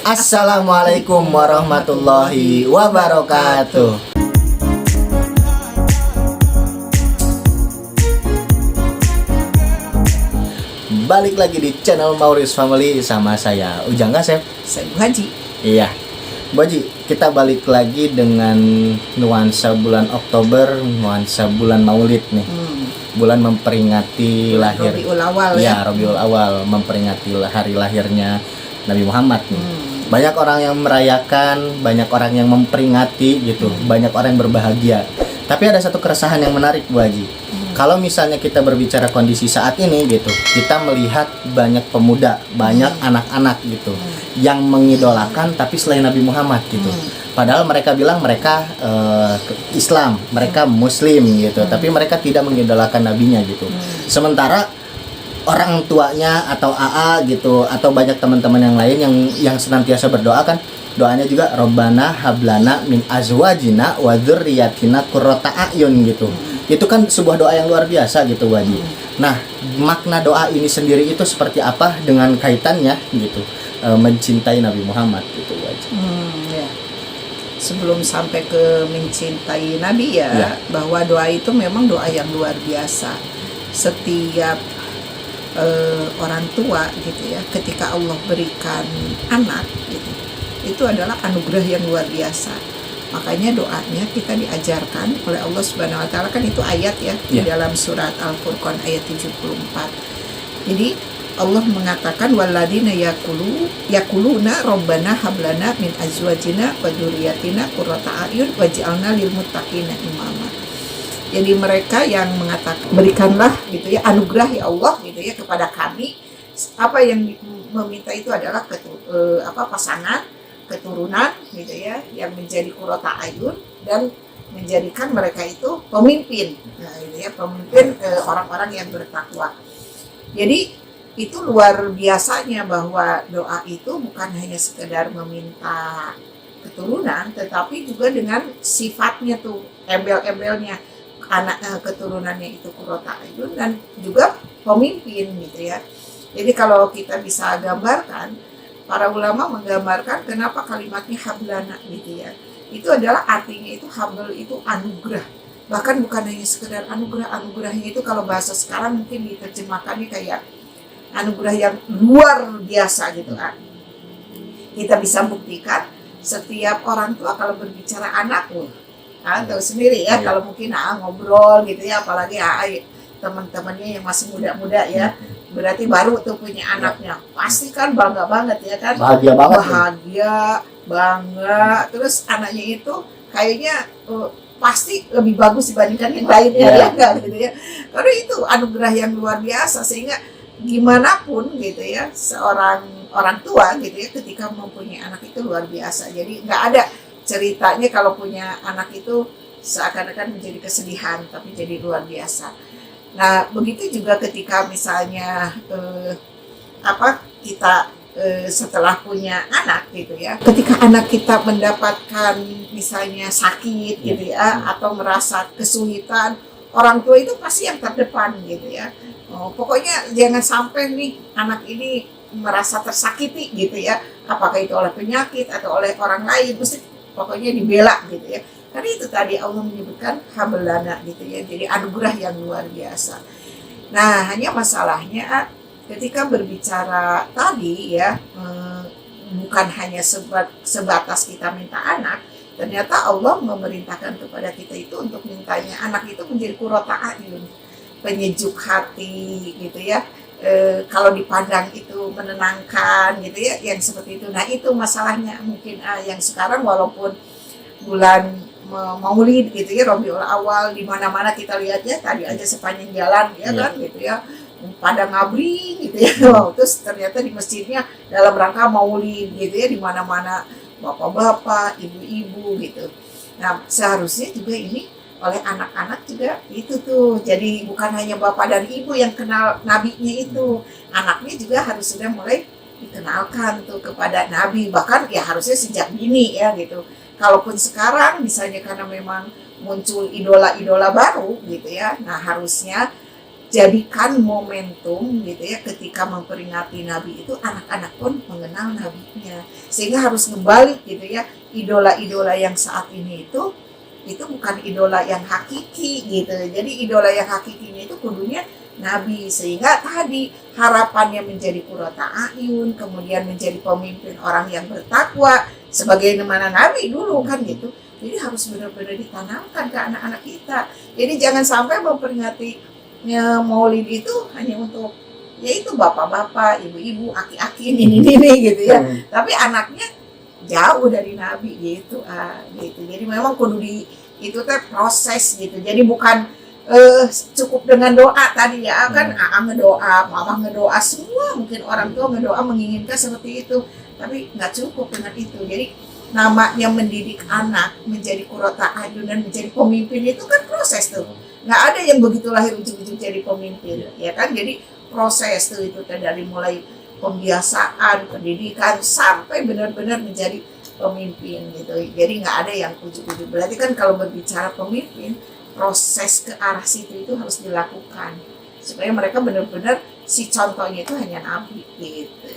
Assalamualaikum warahmatullahi wabarakatuh. Balik lagi di channel Maurice Family sama saya Ujang Kasep. Saya Bu Haji. Iya, Bu Haji, kita balik lagi dengan nuansa bulan Oktober, nuansa bulan Maulid nih. Bulan memperingati lahir Rabiul Awal ya. Rabiul Awal, memperingati hari lahirnya Nabi Muhammad nih. Banyak orang yang merayakan, banyak orang yang memperingati gitu, banyak orang yang berbahagia. Tapi ada satu keresahan yang menarik, Bu Haji. Kalau misalnya kita berbicara kondisi saat ini gitu, kita melihat banyak pemuda, banyak anak-anak gitu yang mengidolakan tapi selain Nabi Muhammad gitu. Padahal mereka bilang mereka Islam, mereka Muslim gitu, tapi mereka tidak mengidolakan nabinya gitu. Sementara orang tuanya atau AA gitu atau banyak teman-teman yang lain yang senantiasa berdoa kan, doanya juga Robbana hablana min azwajina wa dzurriyyatina qurrata a'yun gitu. Itu kan sebuah doa yang luar biasa gitu, Waji. Nah, makna doa ini sendiri itu seperti apa dengan kaitannya gitu mencintai Nabi Muhammad gitu, Waji. Ya. Sebelum sampai ke mencintai Nabi ya, bahwa doa itu memang doa yang luar biasa. Setiap orang tua gitu ya, ketika Allah berikan anak gitu, itu adalah anugerah yang luar biasa. Makanya doanya kita diajarkan oleh Allah Subhanahu wa taala, kan itu ayat ya di dalam surat Al-Furqan ayat 74. Jadi Allah mengatakan walladzina yaquluna rabbana hablana min azwajina wa dzurriyyatina qurrata a'yun waj'alna lil muttaqina imama. Jadi mereka yang mengatakan berikanlah gitu ya anugerah ya Allah gitu ya kepada kami, apa yang meminta itu adalah pasangan, keturunan gitu ya yang menjadi qurrata ayun dan menjadikan mereka itu pemimpin. Nah, gitu ya, pemimpin orang-orang yang bertakwa. Jadi itu luar biasanya bahwa doa itu bukan hanya sekedar meminta keturunan, tetapi juga dengan sifatnya tuh, embel-embelnya, anak keturunannya itu qurrata ayun dan juga pemimpin gitu ya. Jadi kalau kita bisa gambarkan, para ulama menggambarkan kenapa kalimatnya hablana gitu ya. Itu adalah artinya itu habl itu anugerah. Bahkan bukan hanya sekedar anugerah, anugerahnya itu kalau bahasa sekarang mungkin diterjemahkannya kayak anugerah yang luar biasa gitu kan. Kita bisa buktikan setiap orang tua kalau berbicara anak tahu sendiri ya, kalau mungkin ngobrol gitu ya, apalagi teman-temannya yang masih muda-muda ya, berarti baru tuh punya anaknya, pasti kan bangga banget ya kan, bahagia bangga, terus anaknya itu kayaknya pasti lebih bagus dibandingkan yang lainnya ya enggak gitu ya, karena itu anugerah yang luar biasa. Sehingga gimana pun gitu ya, seorang orang tua gitu ya ketika mempunyai anak itu luar biasa. Jadi nggak ada ceritanya kalau punya anak itu seakan-akan menjadi kesedihan, tapi jadi luar biasa. Nah, begitu juga ketika misalnya kita setelah punya anak gitu ya, ketika anak kita mendapatkan misalnya sakit gitu ya, atau merasa kesulitan, orang tua itu pasti yang terdepan gitu ya. Pokoknya jangan sampai nih anak ini merasa tersakiti gitu ya, apakah itu oleh penyakit atau oleh orang lain, mesti pokoknya dibela gitu ya. Karena itu tadi Allah menyebutkan hablana gitu ya, jadi anugerah yang luar biasa. Nah, hanya masalahnya ketika berbicara tadi ya, bukan hanya sebatas kita minta anak, ternyata Allah memerintahkan kepada kita itu untuk mintanya anak itu menjadi qurrata a'yun, penyejuk hati gitu ya. Kalau dipandang itu menenangkan gitu ya, yang seperti itu. Nah, itu masalahnya mungkin yang sekarang walaupun bulan Maulid gitu ya, Rabiul Awal, di mana-mana kita lihatnya tadi aja sepanjang jalan ya kan gitu ya, pada ngabring gitu ya. Terus ternyata di masjidnya dalam rangka Maulid gitu ya, di mana-mana bapak-bapak, ibu-ibu gitu. Nah, seharusnya juga ini oleh anak-anak juga itu tuh. Jadi bukan hanya bapak dan ibu yang kenal nabinya itu, anaknya juga harus sudah mulai dikenalkan tuh kepada nabi, bahkan ya harusnya sejak dini ya gitu. Kalaupun sekarang misalnya karena memang muncul idola-idola baru gitu ya, nah harusnya jadikan momentum gitu ya, ketika memperingati Nabi itu anak-anak pun mengenal nabinya, sehingga harus kembali gitu ya, idola-idola yang saat ini itu bukan idola yang hakiki gitu. Jadi idola yang hakikinya itu kudunya Nabi, sehingga tadi harapannya menjadi qurrata a'yun, kemudian menjadi pemimpin orang yang bertakwa sebagaimana Nabi dulu kan gitu. Jadi harus benar-benar ditanamkan ke anak-anak kita. Jadi jangan sampai memperingati Maulid itu hanya untuk yaitu bapak-bapak, ibu-ibu, aki-aki, nini-nini gitu ya. Tapi anaknya jauh dari Nabi gitu. Gitu. Jadi memang kudu itu teh proses gitu. Jadi bukan cukup dengan doa tadi ya kan, ngedoa, mama ngedoa, semua mungkin orang tua ngedoa menginginkan seperti itu. Tapi nggak cukup dengan itu. Jadi namanya mendidik anak menjadi qurrata a'yun dan menjadi pemimpin itu kan proses tuh. Nggak ada yang begitu lahir ujung-ujung jadi pemimpin, ya kan? Jadi proses tuh itu dari mulai pembiasaan, pendidikan sampai benar-benar menjadi pemimpin gitu. Jadi nggak ada yang ujung-ujung. Berarti kan kalau berbicara pemimpin, proses ke arah situ itu harus dilakukan supaya mereka benar-benar si contohnya itu hanya Nabi gitu.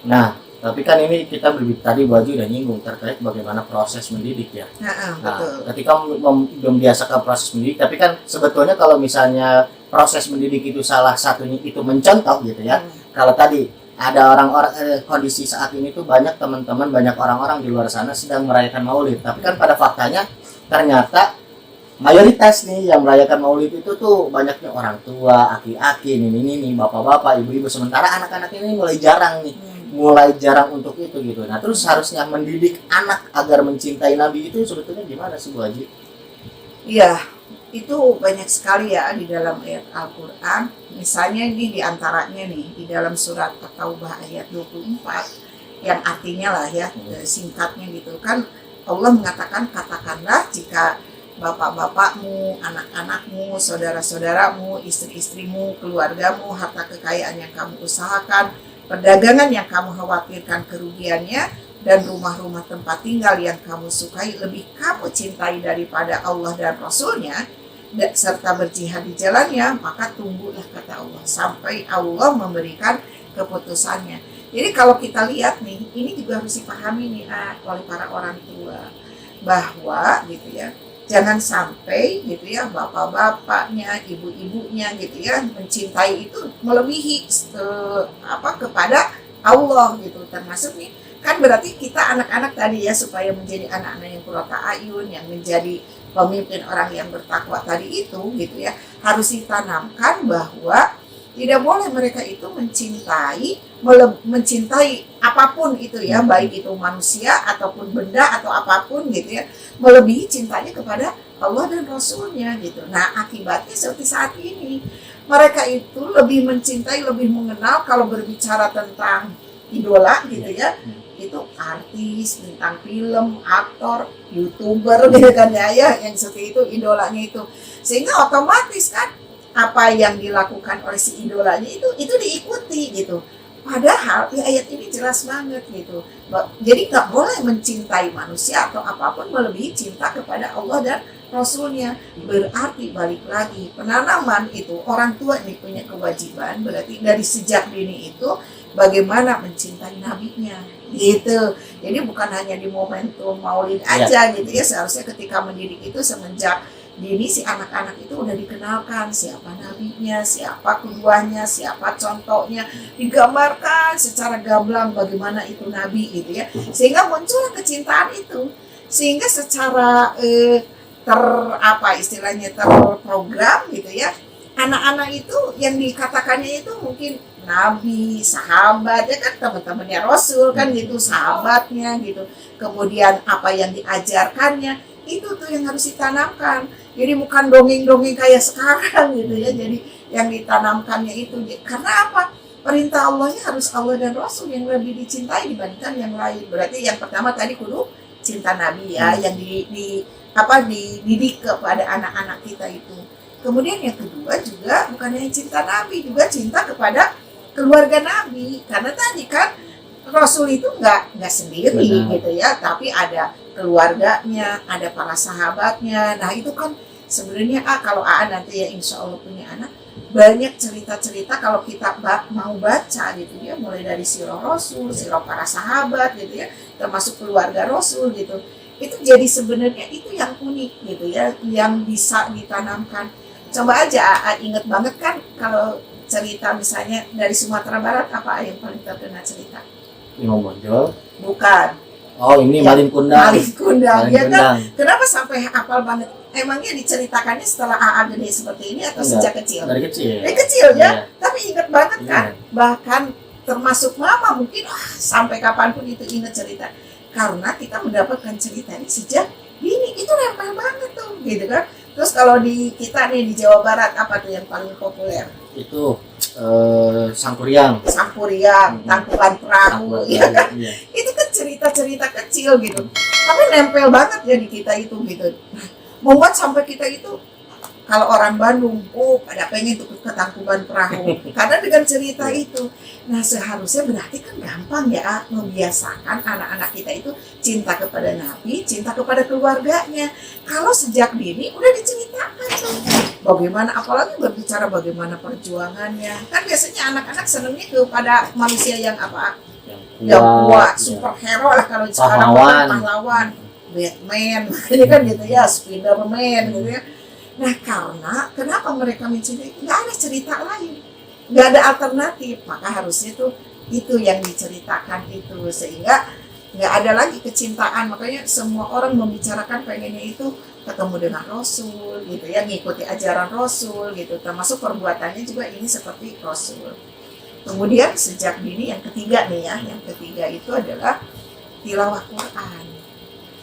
Nah, tapi kan ini kita tadi Baju udah nyinggung terkait bagaimana proses mendidik ya. Nah, betul. ketika membiasakan proses mendidik, tapi kan sebetulnya kalau misalnya proses mendidik itu salah satunya itu mencontoh gitu ya. Kalau tadi ada orang-orang kondisi saat ini tuh banyak teman-teman, banyak orang-orang di luar sana sedang merayakan Maulid, tapi kan pada faktanya ternyata mayoritas nih yang merayakan Maulid itu tuh banyaknya orang tua, aki-aki, nini-nini, bapak-bapak, ibu-ibu, sementara anak-anak ini mulai jarang untuk itu gitu. Nah, terus harusnya mendidik anak agar mencintai Nabi itu sebetulnya gimana sih Bu Haji? Iya, itu banyak sekali ya di dalam ayat Al-Quran. Misalnya ini diantaranya nih di dalam surat At-Taubah ayat 24 yang artinya lah ya singkatnya gitu kan, Allah mengatakan, katakanlah jika bapak-bapakmu, anak-anakmu, saudara-saudaramu, istri-istrimu, keluargamu, harta kekayaan yang kamu usahakan, perdagangan yang kamu khawatirkan kerugiannya, dan rumah-rumah tempat tinggal yang kamu sukai lebih kamu cintai daripada Allah dan Rasulnya, serta berjihad di jalannya, maka tunggulah, kata Allah, sampai Allah memberikan keputusannya. Jadi kalau kita lihat nih, ini juga harus dipahami nih oleh para orang tua, bahwa gitu ya, jangan sampai gitu ya bapak-bapaknya, ibu-ibunya gitu ya mencintai itu melebihi kepada Allah gitu. Termasuk nih kan berarti kita anak-anak tadi ya, supaya menjadi anak-anak yang qurrata a'yun, yang menjadi pemimpin orang yang bertakwa tadi itu gitu ya, harus ditanamkan bahwa tidak boleh mereka itu mencintai apapun itu ya, baik itu manusia ataupun benda atau apapun gitu ya, melebihi cintanya kepada Allah dan Rasulnya gitu. Nah, akibatnya seperti saat ini mereka itu lebih mencintai, lebih mengenal, kalau berbicara tentang idola gitu ya, itu artis, bintang film, aktor, YouTuber gitu kan ya, yang seperti itu idolanya itu. Sehingga otomatis kan apa yang dilakukan oleh si idolanya itu diikuti gitu. Padahal ya ayat ini jelas banget gitu. Jadi nggak boleh mencintai manusia atau apapun melebihi cinta kepada Allah dan Rasulnya. Berarti balik lagi, penanaman itu orang tua ini punya kewajiban, berarti dari sejak dini itu bagaimana mencintai nabinya gitu. Jadi bukan hanya di momentum Maulid aja gitu ya, seharusnya ketika mendidik itu semenjak dini si anak-anak itu udah dikenalkan siapa nabinya, siapa keduanya, siapa contohnya, digambarkan secara gamblang bagaimana itu nabi gitu ya, sehingga muncul kecintaan itu, sehingga secara terprogram gitu ya, anak-anak itu yang dikatakannya itu mungkin nabi, sahabat ya kan, teman-temannya Rasul kan gitu, sahabatnya gitu, kemudian apa yang diajarkannya itu tuh yang harus ditanamkan. Jadi bukan dongeng-dongeng kayak sekarang gitu ya. Jadi yang ditanamkannya itu, karena apa? Perintah Allahnya harus Allah dan Rasul yang lebih dicintai dibandingkan yang lain. Berarti yang pertama tadi kudu cinta Nabi ya, yang dididik kepada anak-anak kita itu. Kemudian yang kedua juga bukan hanya cinta Nabi, juga cinta kepada keluarga Nabi. Karena tadi kan Rasul itu nggak sendiri gitu ya, tapi ada keluarganya, ada para sahabatnya. Nah itu kan sebenarnya kalau nanti ya insya Allah punya anak, banyak cerita-cerita kalau kita mau baca gitu ya, mulai dari sirah Rasul, sirah para sahabat gitu ya, termasuk keluarga Rasul gitu. Itu jadi sebenarnya itu yang unik gitu ya, yang bisa ditanamkan. Coba aja inget banget kan kalau cerita misalnya dari Sumatera Barat, apa yang paling terkenal cerita? Imam Bonjol. Bukan. Oh, ini Ya, Malin Kundang. Malin Kundang. Malin Ya kan? Kundang. Kenapa sampai hafal banget? Emangnya diceritakannya setelah AA gede seperti ini atau Enggak, sejak kecil? Dari kecil. Dari kecil ya, Iya. tapi inget banget kan? Iya. Bahkan termasuk mama mungkin sampai kapanpun itu inget cerita. Karena kita mendapatkan cerita ini sejak dini, itu nempel banget tuh gitu kan. Terus kalau di kita nih di Jawa Barat, apa tuh yang paling populer? Itu Sangkuriang. Sampuriang, Tangkuban Perahu, ya kan? Iya. Itu kan cerita-cerita kecil gitu, tapi nempel banget ya di kita itu gitu. Membuat sampai kita itu kalau orang Bandung, pada pengen tuh ke Tangkuban Perahu karena dengan cerita itu. Nah seharusnya berarti kan gampang ya membiasakan anak-anak kita itu cinta kepada Nabi, cinta kepada keluarganya. Kalau sejak dini udah diceritakan tuh bagaimana, apalagi berbicara bagaimana perjuangannya. Kan biasanya anak-anak senengnya kepada manusia yang apa? Yang kuat, superhero lah kalau sekarang pahlawan, Batman, ini kan gitu ya, Spiderman gitu ya. Nah karena kenapa mereka mencintai? Nggak ada cerita lain, nggak ada alternatif, maka harusnya tuh itu yang diceritakan itu, sehingga nggak ada lagi kecintaan. Makanya semua orang membicarakan pengennya itu ketemu dengan Rasul gitu ya, ngikuti ajaran Rasul gitu, termasuk perbuatannya juga ini seperti Rasul. Kemudian sejak dini yang ketiga nih ya, yang ketiga itu adalah tilawah Quran.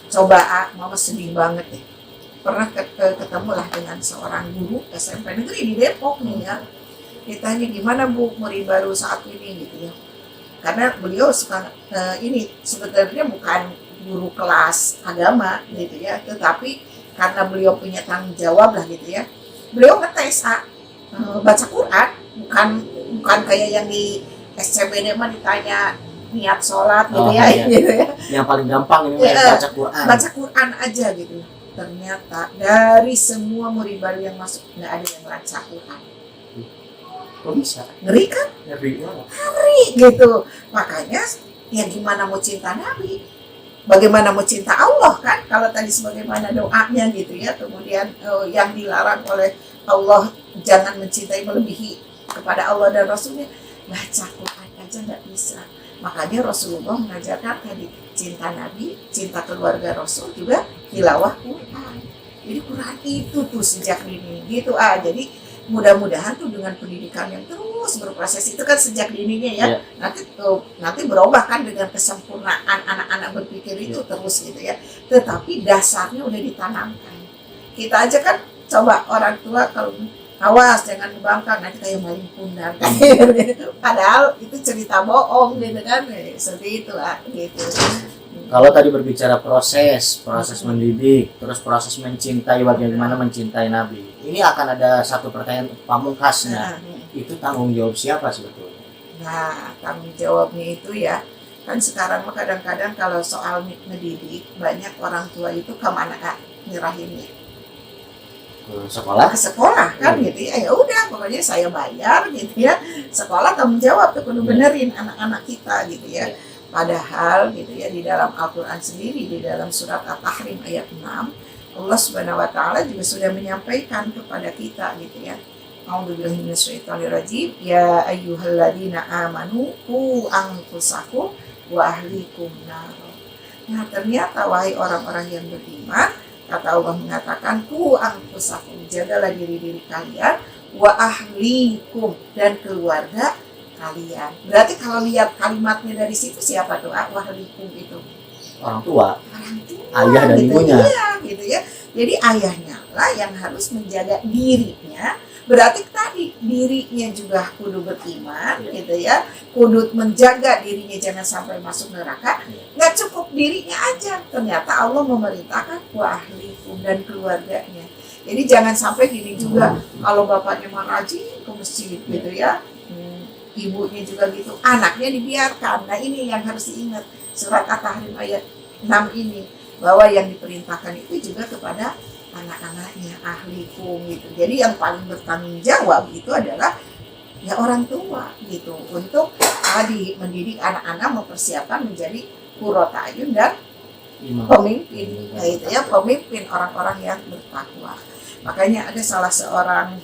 Coba mama sedih banget deh, pernah ketemu lah dengan seorang guru SMP negeri di Depok nih ya. Ditanya gimana Bu murid baru saat ini gitu ya, karena beliau suka ini sebenarnya bukan guru kelas agama gitu ya, tetapi karena beliau punya tanggung jawab lah gitu ya, beliau ngetes baca Quran, bukan kayak yang di SCBD mah ditanya niat sholat gitu ya, iya. gitu ya. Yang paling gampang ini baca Quran. Baca Quran aja gitu. Ternyata dari semua murid baru yang masuk nggak ada yang baca Quran. Kok bisa? Ngeri kan? Ngeri gitu. Makanya ya gimana mau cinta Nabi? Bagaimana mau cinta Allah kan? Kalau tadi sebagaimana doanya gitu ya. Kemudian yang dilarang oleh Allah, jangan mencintai melebihi kepada Allah dan Rasulnya. Baca Quran aja nggak bisa. Makanya Rasulullah mengajarkan tadi cinta Nabi, cinta keluarga Rasul, juga tilawah Quran. Jadi Quran itu tuh sejak dini gitu. Jadi mudah-mudahan tuh dengan pendidikan yang terus berproses itu kan sejak dininya ya. Nanti berubah kan dengan kesempurnaan anak-anak berpikir itu terus gitu ya. Tetapi dasarnya udah ditanamkan. Kita aja kan coba orang tua kalau awas jangan dibangkang nanti kayak Malin Kundang. Padahal itu cerita bohong gitu kan, seperti itu lah gitu. Kalau tadi berbicara proses mendidik, terus proses mencintai, bagaimana mencintai Nabi, ini akan ada satu pertanyaan pamungkasnya. Itu tanggung jawab siapa sebetulnya? Nah tanggung jawabnya itu ya kan sekarang mah kadang-kadang kalau soal mendidik banyak orang tua itu kemana nyerahinnya? Ke sekolah kan gitu ya udah pokoknya saya bayar gitu ya, sekolah tanggung jawab tuh kudu benerin anak-anak kita gitu ya. Padahal gitu ya di dalam Al-Quran sendiri di dalam surat At-Tahrim ayat 6 Allah Subhanahu wa taala juga sudah menyampaikan kepada kita gitu ya. A'udzubillahi minasyaitonirrajim, ya ayyuhalladzina amanu qu anfusakum wa ahlikum nar. Nah ternyata wahai orang-orang yang beriman, kata Allah mengatakan ku anfusakum, jagalah diri-diri kalian, wa ahlikum, dan keluarga kalian. Berarti kalau lihat kalimatnya dari situ siapa tuh wa ahlikum itu? Orang tua, ayah dan gitu, ibunya. Iya, gitu ya. Jadi ayahnya lah yang harus menjaga dirinya. Berarti tadi dirinya juga kudu beriman gitu ya, kudu menjaga dirinya jangan sampai masuk neraka. Nggak cukup dirinya aja, ternyata Allah memerintahkan wa ahlikum, dan keluarganya. Jadi jangan sampai gini juga, kalau bapaknya mah rajin ke masjid gitu ya, ibunya juga gitu, anaknya dibiarkan. Nah ini yang harus diingat, surat At-Tahrim ayat 6 ini, bahwa yang diperintahkan itu juga kepada anak-anaknya, ahlikum gitu. Jadi yang paling bertanggung jawab itu adalah ya orang tua gitu, untuk tadi mendidik anak-anak, mempersiapkan menjadi qurrata ayun dan pemimpin, gitu ya, pemimpin orang-orang yang bertakwa. Makanya ada salah seorang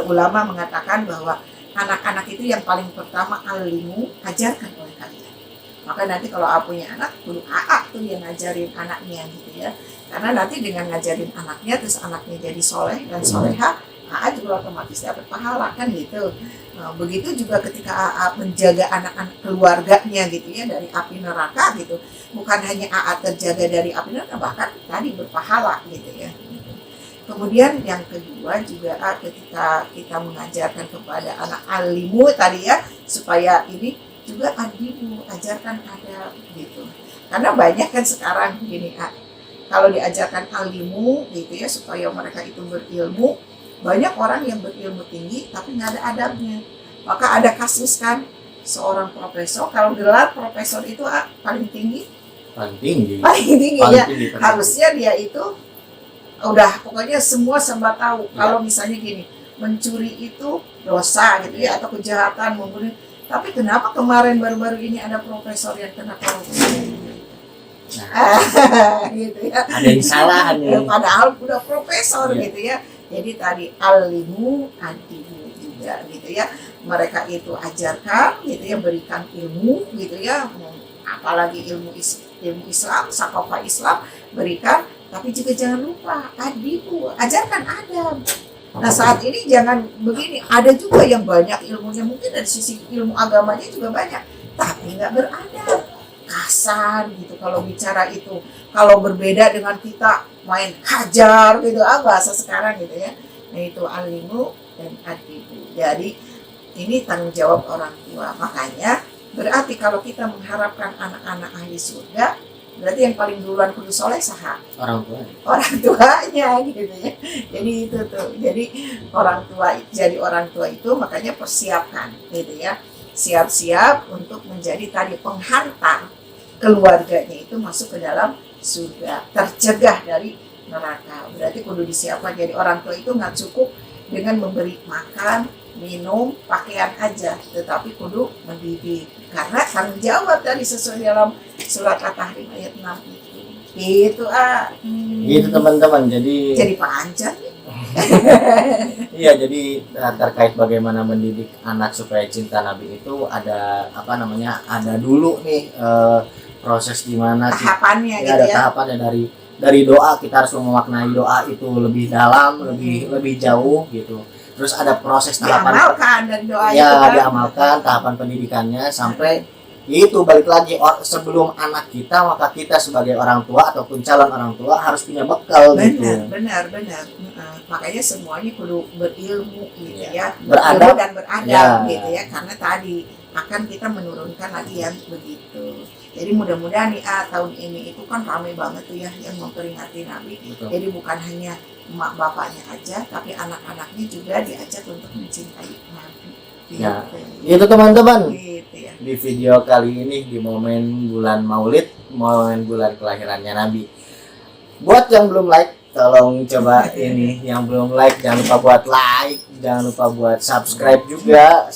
ulama mengatakan bahwa anak-anak itu yang paling pertama alimu, ajarkan oleh kalian. Maka nanti kalau punya anak, guru AA tuh yang ngajarin anaknya gitu ya. Karena nanti dengan ngajarin anaknya, terus anaknya jadi soleh dan soleha, AA juga otomatis dapat pahala kan gitu. Nah, begitu juga ketika AA menjaga anak-anak keluarganya gitu ya dari api neraka gitu. Bukan hanya AA terjaga dari api neraka, bahkan tadi berpahala gitu ya. Kemudian yang kedua juga ketika kita mengajarkan kepada anak alimu tadi ya, supaya ini juga adibu, ajarkan adab gitu. Karena banyak kan sekarang gini, kalau diajarkan alimu gitu ya, supaya mereka itu berilmu, banyak orang yang berilmu tinggi tapi nggak ada adabnya. Maka ada kasus kan, seorang profesor, kalau gelar profesor itu paling tinggi ya, harusnya dia itu udah pokoknya semua serba tahu. Kalau misalnya gini, mencuri itu dosa gitu ya, atau kejahatan, membunuh. Tapi kenapa kemarin baru-baru ini ada profesor yang kena korupsi? Gitu ya. Ada yang salah nih. Padahal udah profesor gitu ya. Jadi tadi alimu adibu juga gitu ya. Mereka itu ajarkan gitu ya, berikan ilmu gitu ya. Apalagi ilmu Islam, sakofah Islam, berikan. Tapi juga jangan lupa adibu, ajarkan adab. Nah saat ini jangan begini, ada juga yang banyak ilmunya, mungkin dari sisi ilmu agamanya juga banyak, tapi nggak beradab, kasar gitu kalau bicara itu. Kalau berbeda dengan kita main hajar gitu, bahasa sekarang gitu ya. Nah itu alimu dan adibu. Jadi ini tanggung jawab orang tua. Makanya berarti kalau kita mengharapkan anak-anak ahli surga, berarti yang paling duluan kudu soleh saha? Orang tuanya gitu ya. Jadi itu tuh. Jadi orang tua itu makanya persiapkan gitu ya. Siap-siap untuk menjadi tadi penghantar keluarganya itu masuk ke dalam surga, tercegah dari neraka. Berarti kudu disiapkan. Jadi orang tua itu nggak cukup dengan memberi makan, minum, pakaian aja, tetapi kudu mendidik. Karena tanggung jawab tadi sesuai dalam surat At-Tahrim ayat 6 itu. Gitu Gitu teman-teman. Jadi panjang. Iya, jadi terkait bagaimana mendidik anak supaya cinta Nabi itu ada ada dulu nih proses gimana tahapannya gitu ada tahapannya dari doa. Kita harus memaknai doa itu lebih dalam, lebih jauh gitu. Terus ada proses tahapan diamalkan dan doa ya itu kan? Diamalkan tahapan pendidikannya sampai itu balik lagi sebelum anak kita, maka kita sebagai orang tua ataupun calon orang tua harus punya bekal gitu. Benar. Makanya semuanya perlu berilmu gitu ya. Beradab dan beradab gitu ya, karena tadi akan kita menurunkan lagi yang begitu. Jadi mudah-mudahan nih tahun ini itu kan ramai banget tuh ya yang memperingati Nabi. Betul. Jadi bukan hanya emak bapaknya aja, tapi anak-anaknya juga diajak untuk mencintai Nabi. Ya, itu teman-teman. Gitu ya. Di video kali ini di momen bulan Maulid, momen bulan kelahirannya Nabi. Buat yang belum like, tolong coba ini yang belum like jangan lupa buat like, jangan lupa buat subscribe juga,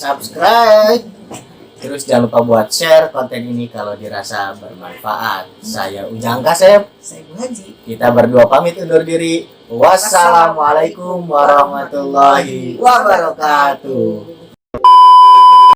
Terus jangan lupa buat share konten ini kalau dirasa bermanfaat. Saya Ujang Kasep. Saya Bu Haji. Kita berdua pamit undur diri. Wassalamualaikum warahmatullahi wabarakatuh.